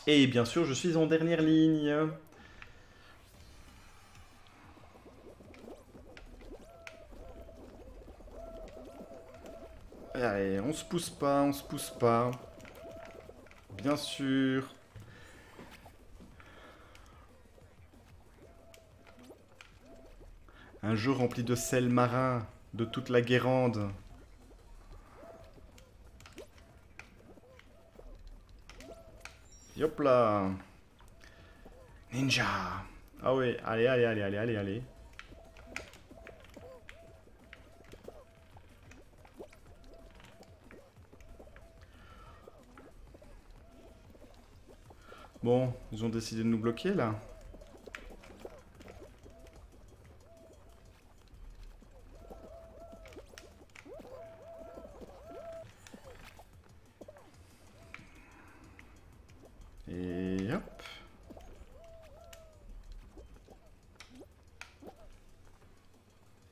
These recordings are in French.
Et bien sûr, je suis en dernière ligne. Allez, on se pousse pas, on se pousse pas. Bien sûr. Un jeu rempli de sel marin, de toute la Guérande. Hop là. Ninja. Ah oui, allez, allez, allez, allez, allez, allez. Bon, ils ont décidé de nous bloquer là. Et hop.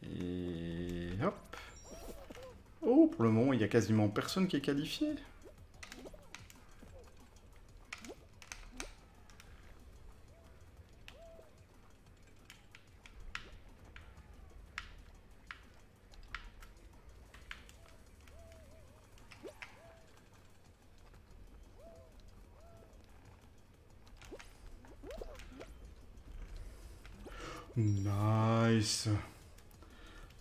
Et hop. Oh, pour le moment, il y a quasiment personne qui est qualifié. Nice.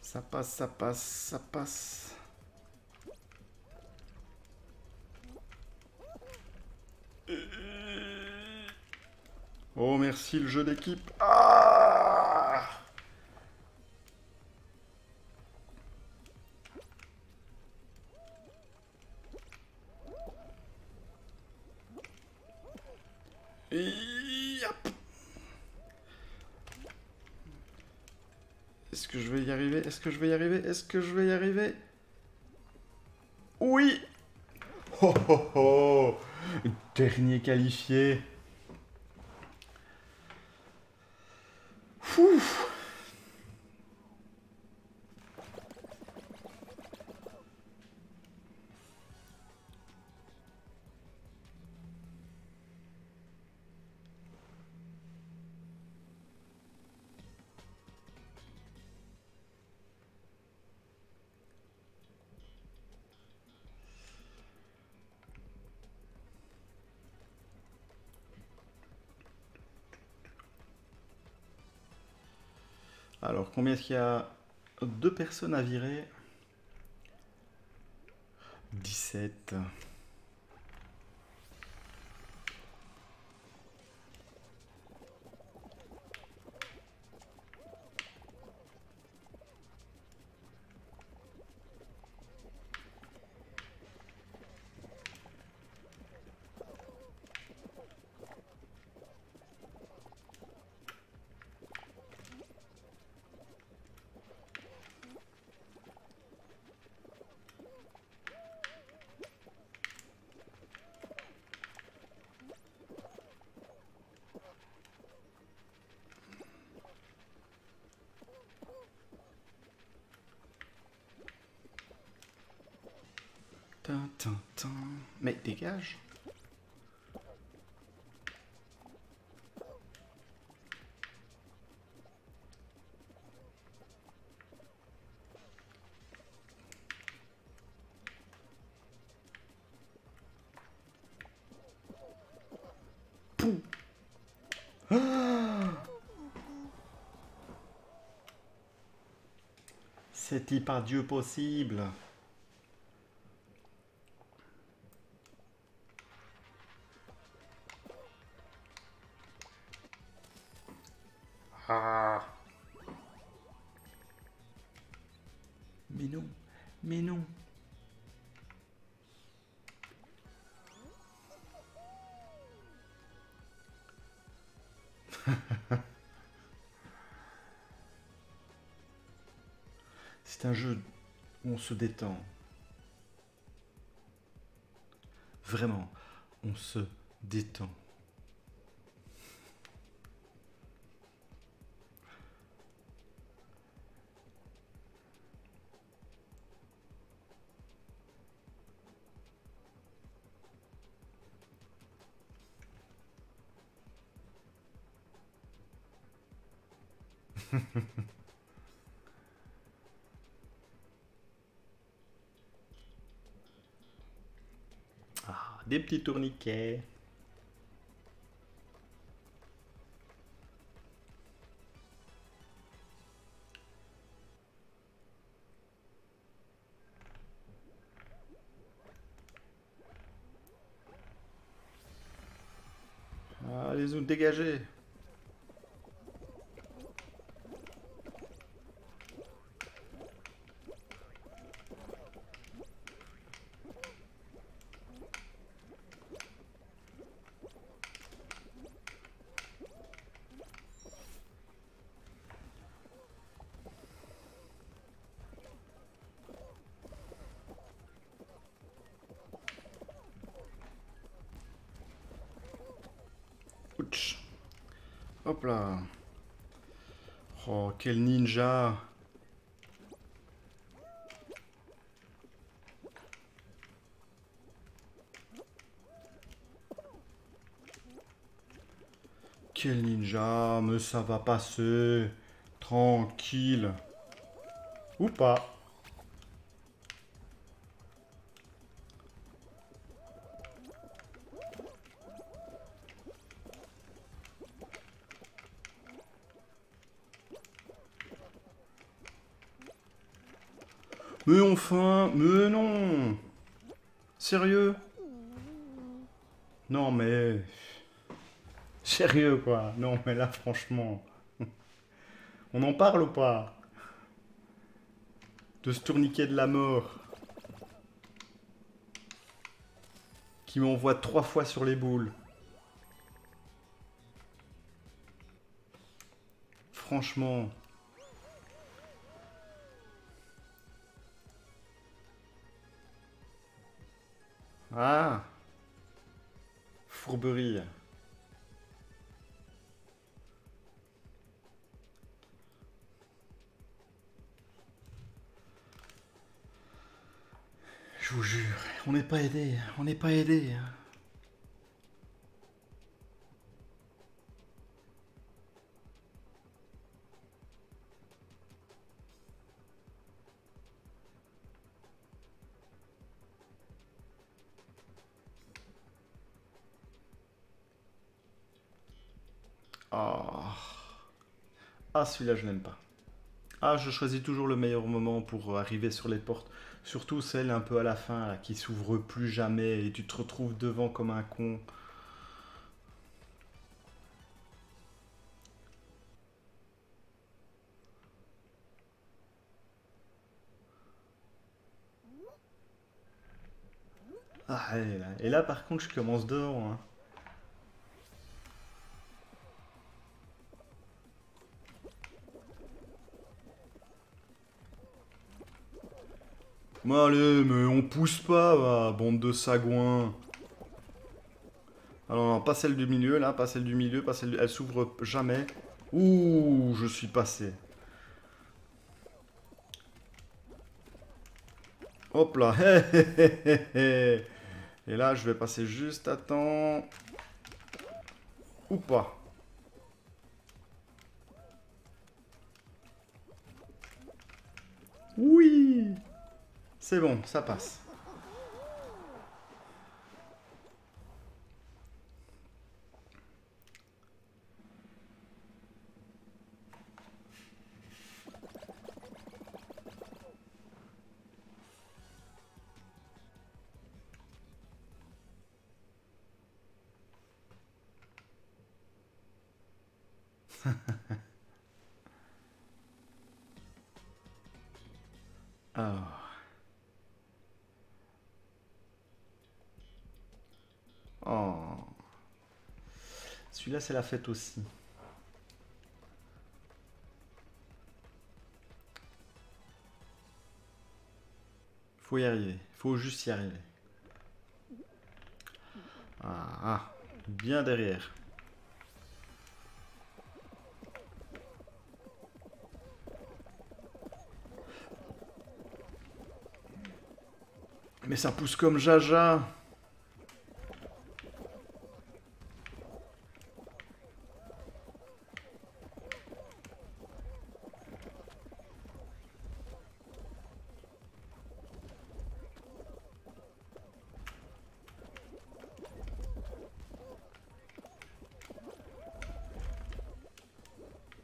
Ça passe, ça passe, ça passe. Oh, merci le jeu d'équipe. Ah! Et hop. Est-ce que je vais y arriver? Est-ce que je vais y arriver? Est-ce que je vais y arriver? Oui! Oh oh oh! Dernier qualifié. Fou! Alors, combien est-ce qu'il y a deux personnes à virer? 17. Tin, tin, tin. Mais dégage. C'est-il par Dieu possible? Ah! Mais non, mais non. C'est un jeu où on se détend. Vraiment, on se détend. Ah, des petits tourniquets. Allez-y, dégagez. Ouch. Hop là. Oh, quel ninja. Quel ninja, mais ça va passer. Tranquille. Ou pas. Mais enfin, mais non. Sérieux? Non mais... Sérieux quoi? Non mais là franchement... On en parle ou pas? De ce tourniquet de la mort. Qui m'envoie 3 fois sur les boules. Franchement... Ah! Fourberie. Je vous jure, on n'est pas aidé, on n'est pas aidé. Ah, ah celui-là je n'aime pas. Ah, je choisis toujours le meilleur moment pour arriver sur les portes. Surtout celle un peu à la fin, là, qui s'ouvre plus jamais et tu te retrouves devant comme un con. Ah, et là, par contre, je commence dehors, hein. Mais allez, mais on pousse pas, va, bande de sagouins. Alors, non, pas celle du milieu, là, pas celle du milieu, pas celle elle s'ouvre jamais. Ouh, je suis passé. Hop là, hé, hé, hé, hé. Et là, je vais passer juste à temps. Ou pas. Oui, c'est bon, ça passe. Ah. Oh. Celui-là, c'est la fête aussi. Faut y arriver. Faut juste y arriver. Ah, ah. Bien derrière. Mais ça pousse comme jaja.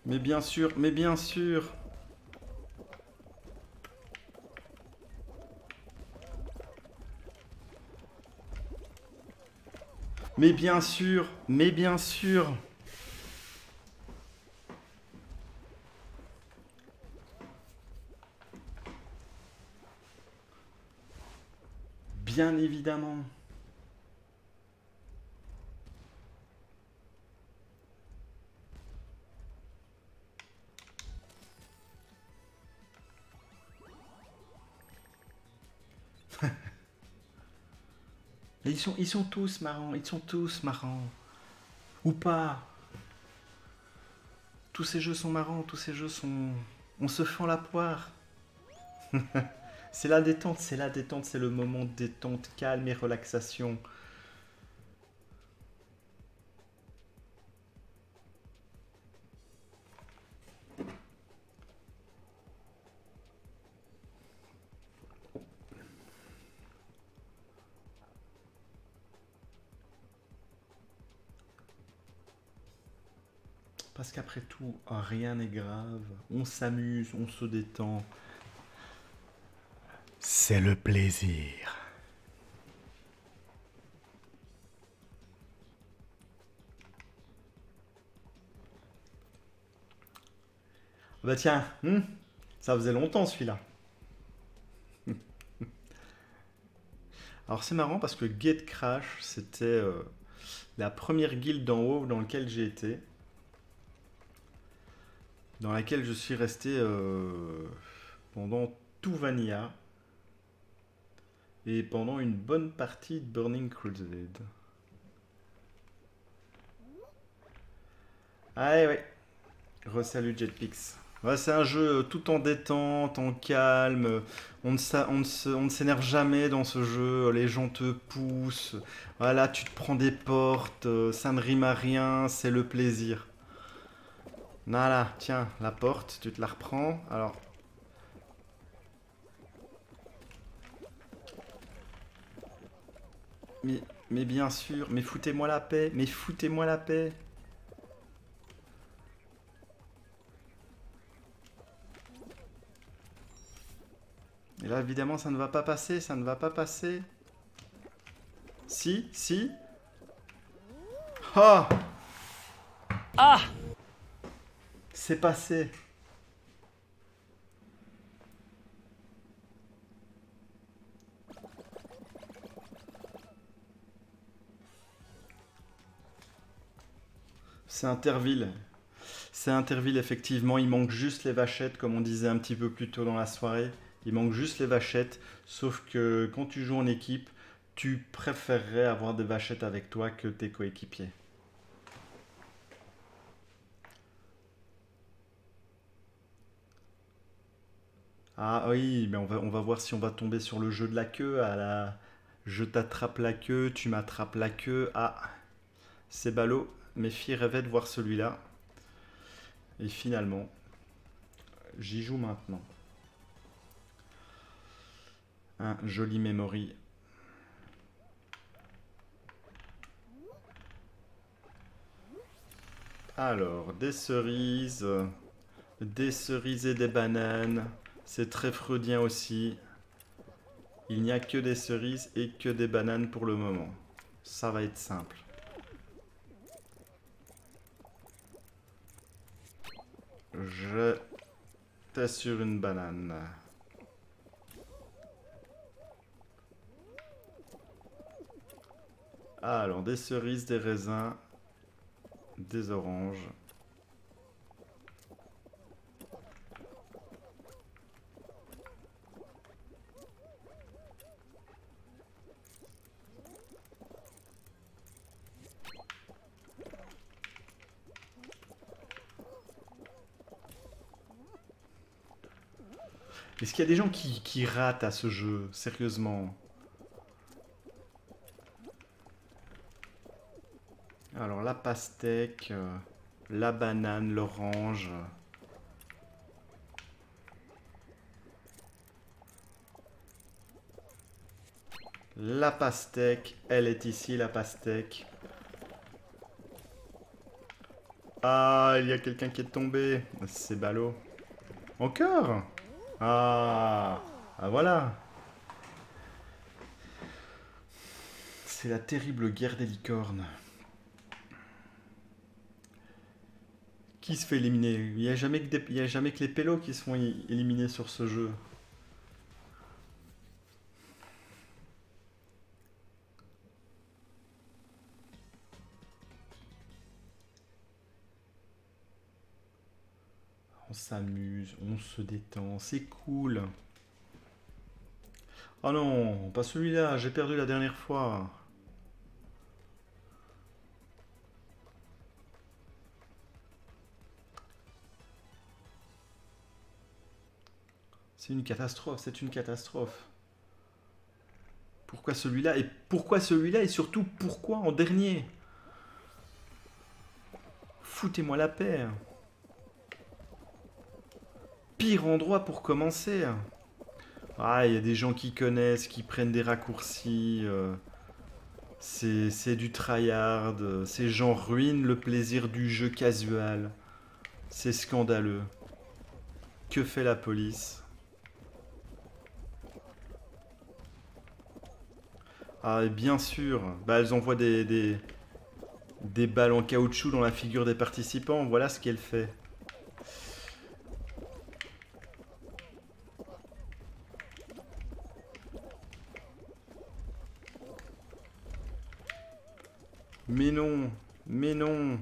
Mais bien sûr, mais bien sûr. Mais bien sûr, mais bien sûr. Bien évidemment. Et ils sont tous marrants, ils sont tous marrants. Ou pas. Tous ces jeux sont marrants, tous ces jeux sont... On se fend la poire. C'est la détente, c'est la détente, c'est le moment de détente, calme et relaxation. Parce qu'après tout, rien n'est grave. On s'amuse, on se détend. C'est le plaisir. Bah tiens, ça faisait longtemps celui-là. Alors c'est marrant parce que Gatecrash, c'était la première guilde d'en haut dans laquelle j'ai été. Dans laquelle je suis resté pendant tout Vanilla. Et pendant une bonne partie de Burning Crusade. Ah ouais, re-salut Jetpix. Ouais, c'est un jeu tout en détente, en calme. On ne s'énerve jamais dans ce jeu. Les gens te poussent. Voilà, tu te prends des portes. Ça ne rime à rien. C'est le plaisir. Voilà, tiens, la porte, tu te la reprends. Alors, mais, mais bien sûr, mais foutez-moi la paix. Mais foutez-moi la paix. Et là, évidemment, ça ne va pas passer. Ça ne va pas passer. Si, si. Ah, Ah! c'est passé. C'est Interville. C'est Interville, effectivement. Il manque juste les vachettes, comme on disait un petit peu plus tôt dans la soirée. Il manque juste les vachettes. Sauf que quand tu joues en équipe, tu préférerais avoir des vachettes avec toi que tes coéquipiers. Ah oui, mais on va voir si on va tomber sur le jeu de la queue. À la... Je t'attrape la queue, tu m'attrapes la queue. Ah, c'est ballot. Mes filles rêvaient de voir celui-là. Et finalement, j'y joue maintenant. Un joli memory. Alors, des cerises et des bananes. C'est très freudien aussi. Il n'y a que des cerises et que des bananes pour le moment. Ça va être simple. Je t'assure une banane. Alors, des cerises, des raisins, des oranges. Est-ce qu'il y a des gens qui ratent à ce jeu, sérieusement? Alors, la pastèque, la banane, l'orange. La pastèque, elle est ici, la pastèque. Ah, il y a quelqu'un qui est tombé. C'est ballot. Encore? Ah, ah voilà. C'est la terrible guerre des licornes. Qui se fait éliminer? Il y a jamais que les pélos qui se font éliminer sur ce jeu. On s'amuse, on se détend, c'est cool. Oh non, pas celui-là, j'ai perdu la dernière fois. C'est une catastrophe, c'est une catastrophe. Pourquoi celui-là et surtout pourquoi en dernier? Foutez-moi la paix. Pire endroit pour commencer. Ah, il y a des gens qui connaissent, qui prennent des raccourcis. C'est du tryhard. Ces gens ruinent le plaisir du jeu casual. C'est scandaleux. Que fait la police? Ah, et bien sûr. Bah, elles envoient des balles en caoutchouc dans la figure des participants. Voilà ce qu'elle fait. Mais non, mais non.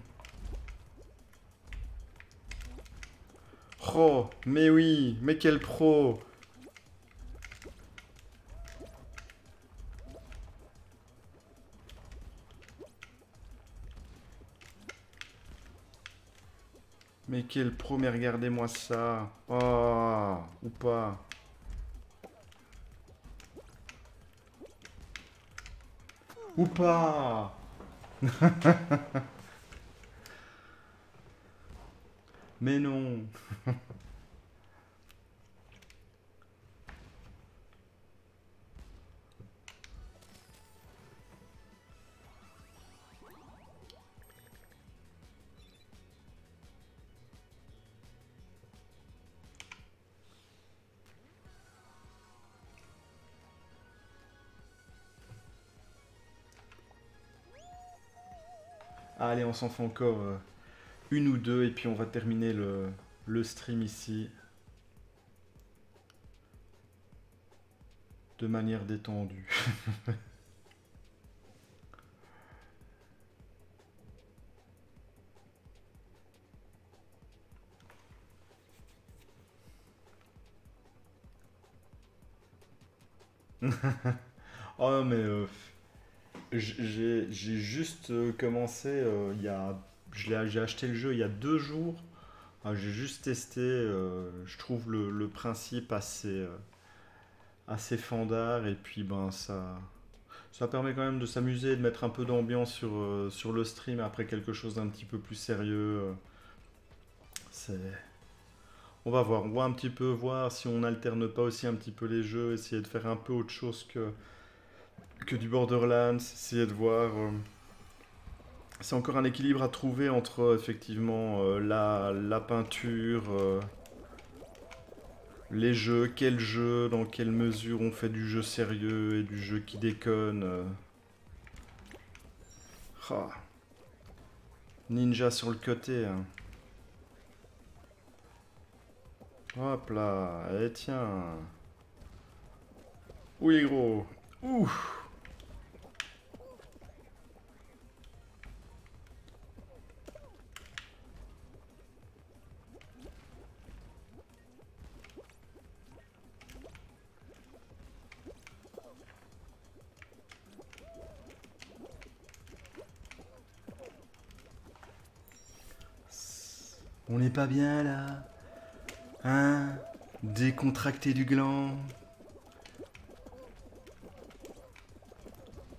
Oh, mais oui, mais quel pro. Mais quel pro, mais regardez-moi ça. Oh, ou pas. Ou pas. Mais non. Allez, on s'en fait encore une ou deux et puis on va terminer le stream ici de manière détendue. Oh mais j'ai juste commencé il y a j'ai acheté le jeu il y a 2 jours. Ah, j'ai juste testé. Je trouve le principe assez fandard et puis ben ça permet quand même de s'amuser et de mettre un peu d'ambiance sur le stream après quelque chose d'un petit peu plus sérieux. C'est on va un petit peu voir si on alterne pas aussi un petit peu les jeux, essayer de faire un peu autre chose que du Borderlands, essayer de voir. C'est encore un équilibre à trouver entre effectivement la peinture, les jeux, quel jeu, dans quelle mesure on fait du jeu sérieux et du jeu qui déconne. Ah, ninja sur le côté, hein. Hop là, et tiens. Oui gros. Ouh. On n'est pas bien là, hein? Décontracté du gland.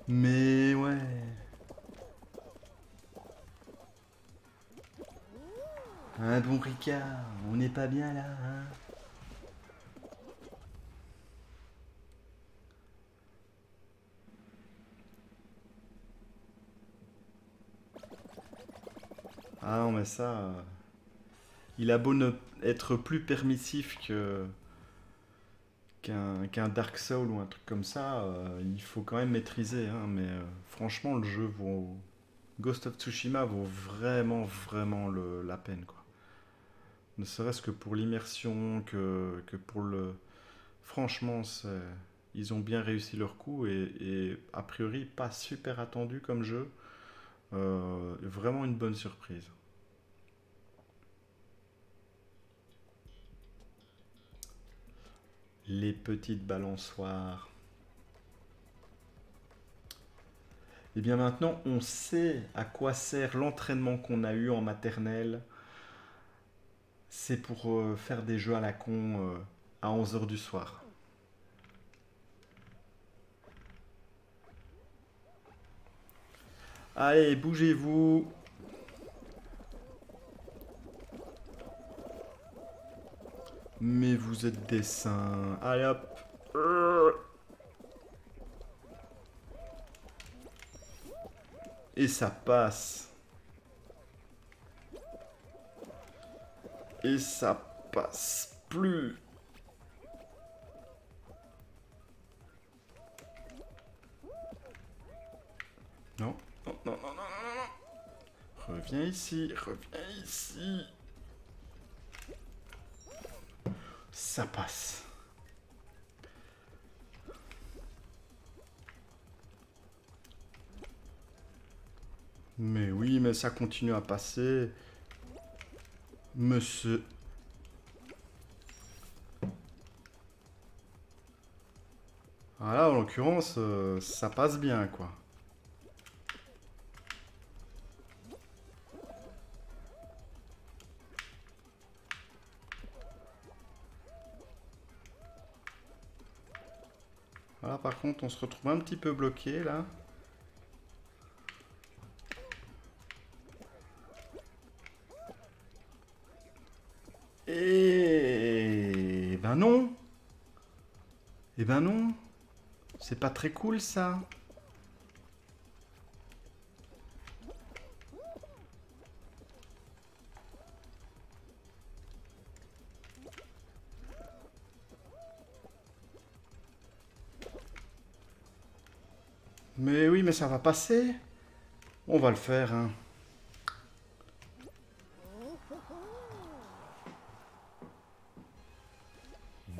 Mais ouais. Un bon Ricard, on n'est pas bien là, hein? Ah non, mais ça... il a beau être plus permissif qu'un Dark Soul ou un truc comme ça, il faut quand même maîtriser, hein, mais franchement, le jeu vaut... Ghost of Tsushima vaut vraiment, vraiment la peine, quoi. Ne serait-ce que pour l'immersion, que pour le... Franchement, ils ont bien réussi leur coup et a priori pas super attendu comme jeu. Vraiment une bonne surprise. Les petites balançoires. Et bien maintenant, on sait à quoi sert l'entraînement qu'on a eu en maternelle. C'est pour faire des jeux à la con à 11 heures du soir. Allez, bougez-vous. Mais vous êtes des saints. Allez hop. Et ça passe. Et ça passe plus. Non, non, non, non, non, non, non. Reviens ici, reviens ici. Ça passe. Mais oui, mais ça continue à passer. Monsieur. Voilà, en l'occurrence, ça passe bien, quoi. Voilà, par contre, on se retrouve un petit peu bloqué, là. Et... ben non. Eh ben non. C'est pas très cool, ça. Mais oui, mais ça va passer. On va le faire, hein.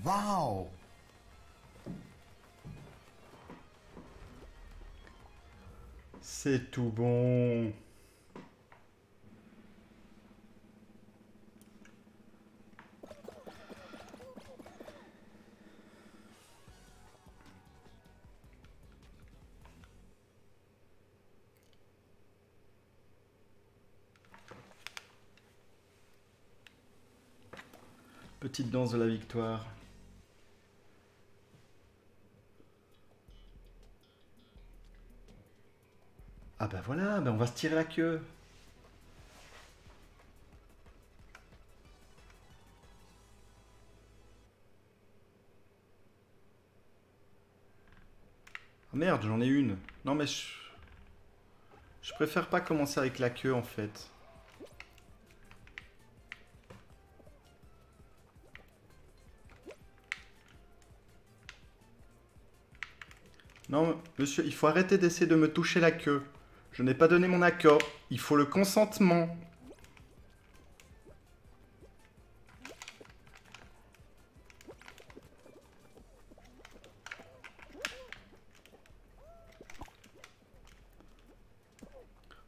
Wow! C'est tout bon. Petite danse de la victoire. Ah bah voilà, ben on va se tirer la queue. Ah merde, j'en ai une. Non mais je préfère pas commencer avec la queue en fait. Non, monsieur, il faut arrêter d'essayer de me toucher la queue. Je n'ai pas donné mon accord. Il faut le consentement.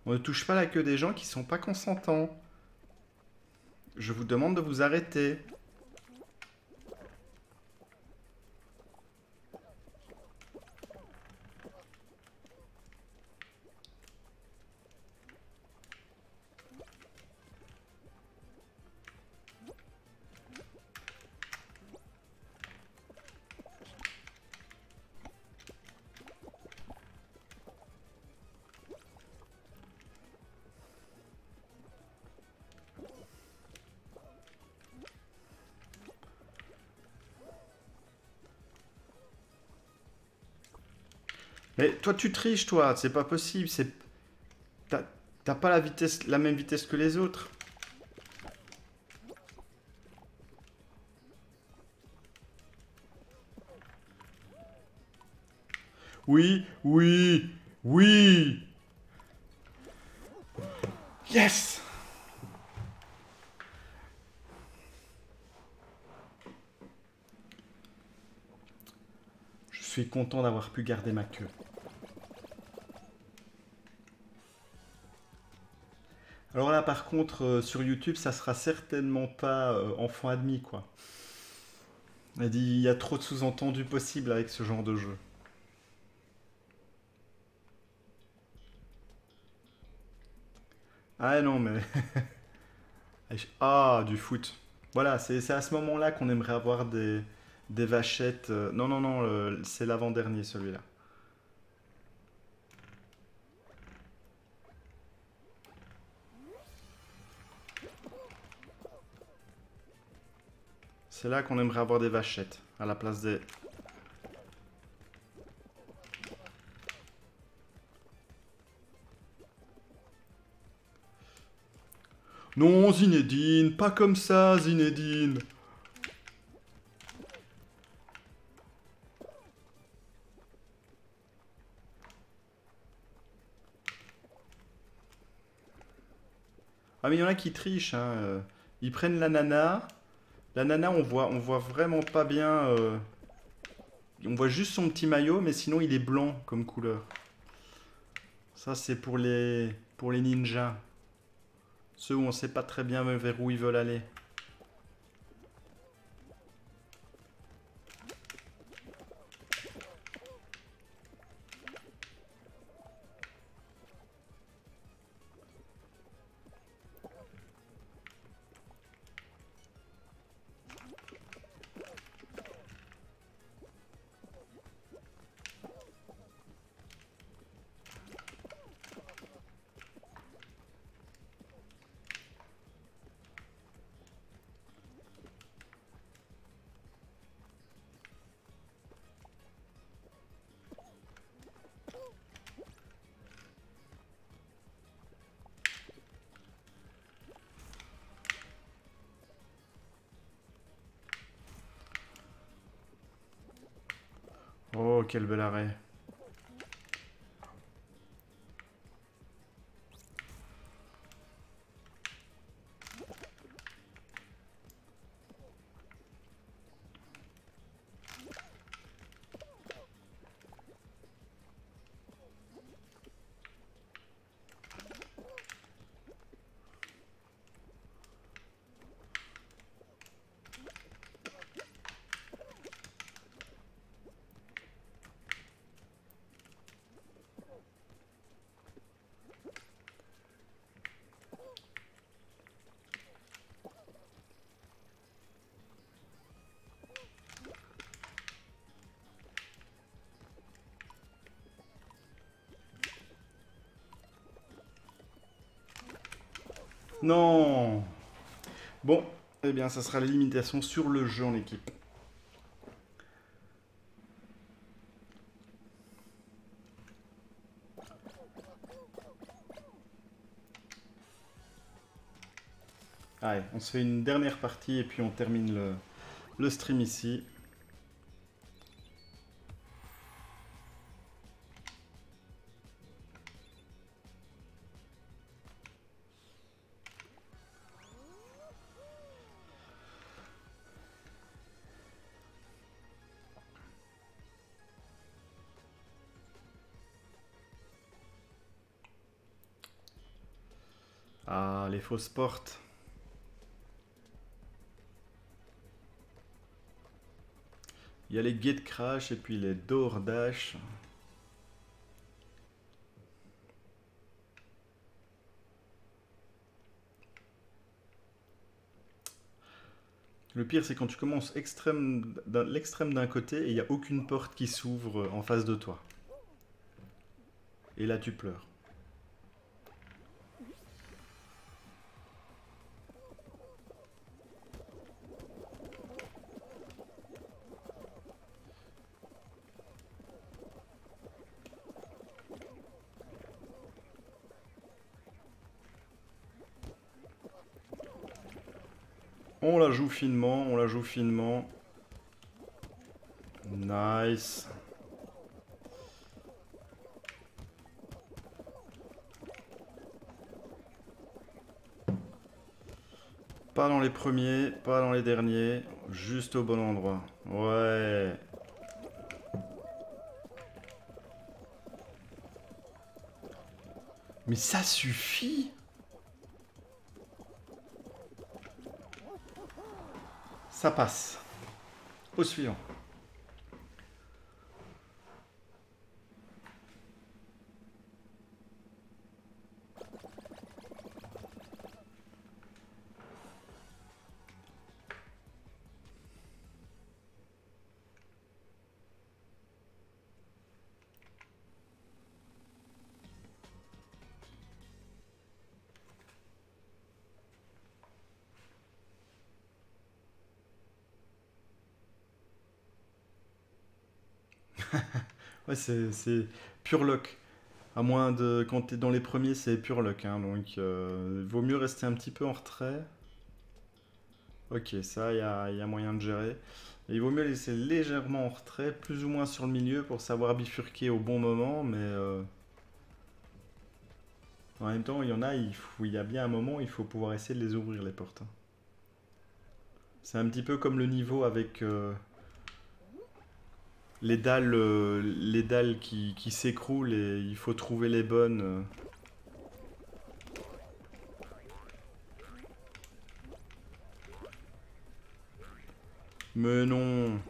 On ne touche pas la queue des gens qui sont pas consentants. Je vous demande de vous arrêter. Mais toi, tu triches, toi. C'est pas possible. C'est... T'as pas la même vitesse que les autres. Oui, oui, oui. Yes. Je suis content d'avoir pu garder ma queue. Alors là, par contre, sur YouTube, ça sera certainement pas enfant admis, quoi. Elle dit, il y a trop de sous-entendus possibles avec ce genre de jeu. Ah non, mais... Ah, du foot. Voilà, c'est à ce moment-là qu'on aimerait avoir des vachettes. Non, non, non, c'est l'avant-dernier, celui-là. C'est là qu'on aimerait avoir des vachettes, à la place des... Non, Zinedine, pas comme ça, Zinedine. Ah mais il y en a qui trichent, hein. Ils prennent la nana. La nana, on voit vraiment pas bien. On voit juste son petit maillot, mais sinon il est blanc comme couleur. Ça c'est pour les ninjas. Ceux où on sait pas très bien vers où ils veulent aller. Oh, quel bel arrêt. Non. Bon, eh bien ça sera la limitation sur le jeu en équipe. Allez, on se fait une dernière partie et puis on termine le stream ici. Ah, les fausses portes. Il y a les gate crash et puis les door dash. Le pire, c'est quand tu commences l'extrême d'un côté et il n'y a aucune porte qui s'ouvre en face de toi. Et là, tu pleures. On la joue finement, on la joue finement. Nice. Pas dans les premiers, pas dans les derniers, juste au bon endroit. Ouais. Mais ça suffit. Ça passe. Au suivant. Ouais, c'est pure luck. À moins de... Quand t'es dans les premiers, c'est pure luck, hein, donc vaut mieux rester un petit peu en retrait. Ok, ça, y a moyen de gérer. Et il vaut mieux laisser légèrement en retrait, plus ou moins sur le milieu, pour savoir bifurquer au bon moment, mais... En même temps, il y en a, il y a bien un moment où il faut pouvoir essayer de les ouvrir, les portes, hein. C'est un petit peu comme le niveau avec les dalles qui s'écroulent et il faut trouver les bonnes. Mais non.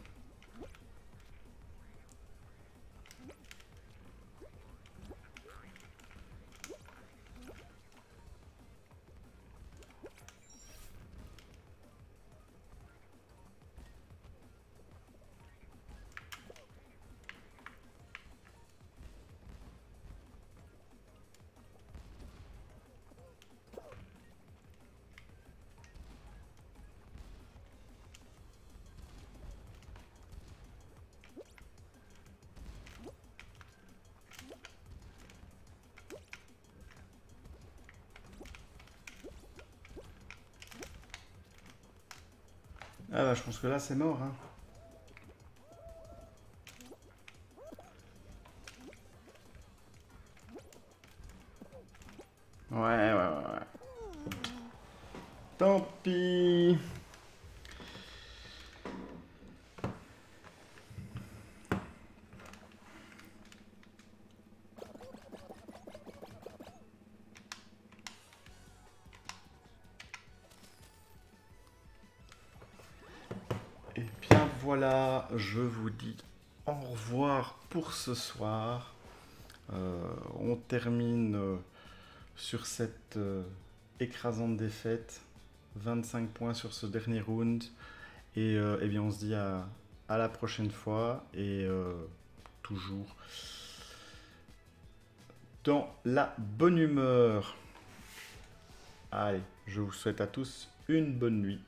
Ah bah je pense que là c'est mort, hein. Ouais. Tant pis. Et bien voilà, je vous dis au revoir pour ce soir. On termine sur cette écrasante défaite. 25 points sur ce dernier round. Et eh bien on se dit à la prochaine fois. Et toujours dans la bonne humeur. Allez, je vous souhaite à tous une bonne nuit.